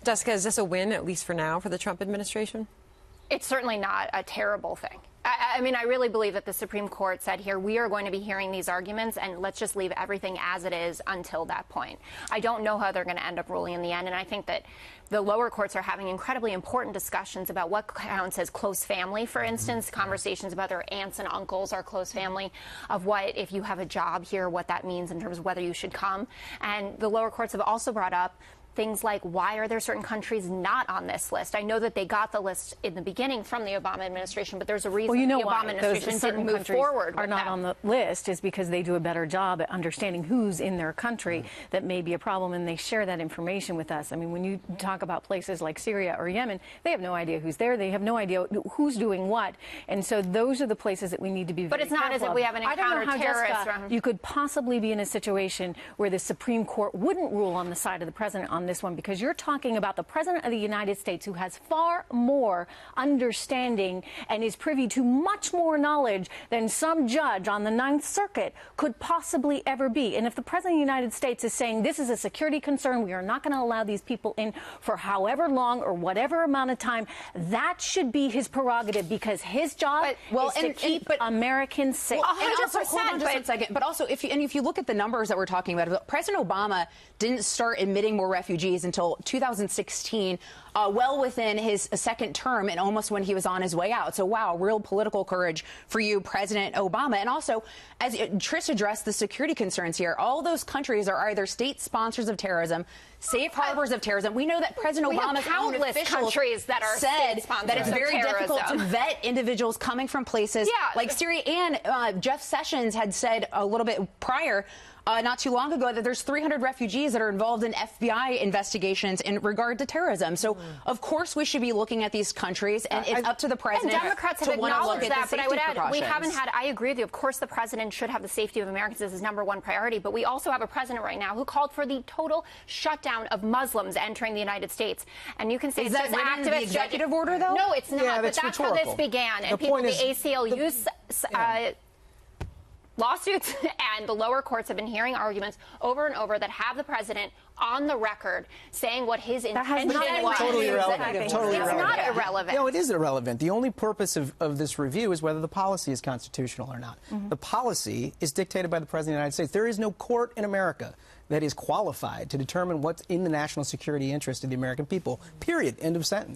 Jessica, is this a win, at least for now, for the Trump administration? It's certainly not a terrible thing. I mean, I really believe that the Supreme Court said here, we are going to be hearing these arguments, and let's just leave everything as it is until that point. I don't know how they're going to end up ruling in the end, and I think that the lower courts are having incredibly important discussions about what counts as close family, for instance, conversations about their aunts and uncles are close family, of what, if you have a job here, what that means in terms of whether you should come. And the lower courts have also brought up things like, why are there certain countries not on this list? I know that they got the list in the beginning from the Obama administration, but there's a reason the Obama administration didn't move forward with are not them. on the list is because they do a better job at understanding who's in their country that may be a problem, and they share that information with us. I mean, when you talk about places like Syria or Yemen, they have no idea who's there. They have no idea who's doing what. And so those are the places that we need to be very careful. But it's not as if we haven't encountered terrorists. You could possibly be in a situation where the Supreme Court wouldn't rule on the side of the president on this one, because you're talking about the president of the United States, who has far more understanding and is privy to much more knowledge than some judge on the Ninth Circuit could possibly ever be. And if the president of the United States is saying this is a security concern, we are not going to allow these people in for however long or whatever amount of time, that should be his prerogative, because his job is to keep Americans safe. 100%. Hold on just a second. But also, if you look at the numbers that we're talking about, President Obama didn't start admitting more refugees until 2016, well within his second term and almost when he was on his way out. So, wow, real political courage for you, President Obama. And also, as Trish addressed the security concerns here, all those countries are either state sponsors of terrorism, safe harbors of terrorism. We know that President Obama's own officials that are said that it's very difficult to vet individuals coming from places like Syria. And Jeff Sessions had said a little bit prior, not too long ago, that there's 300 refugees that are involved in FBI investigations in regard to terrorism. So, of course, we should be looking at these countries, and it's up to the president. And Democrats have acknowledged that, but I would add, we haven't had, I agree with you, of course the president should have the safety of Americans as his #1 priority, but we also have a president right now who called for the total shutdown of Muslims entering the United States. And you can say is that written in the executive order, though? No, it's not, yeah, but that's how this began. And the ACLU lawsuits and the lower courts have been hearing arguments over and over that have the president on the record saying what his intention was. Totally irrelevant. Totally it's irrelevant. not irrelevant. No, it is irrelevant. The only purpose of this review is whether the policy is constitutional or not. The policy is dictated by the president of the United States. There is no court in America that is qualified to determine what's in the national security interest of the American people, period. End of sentence.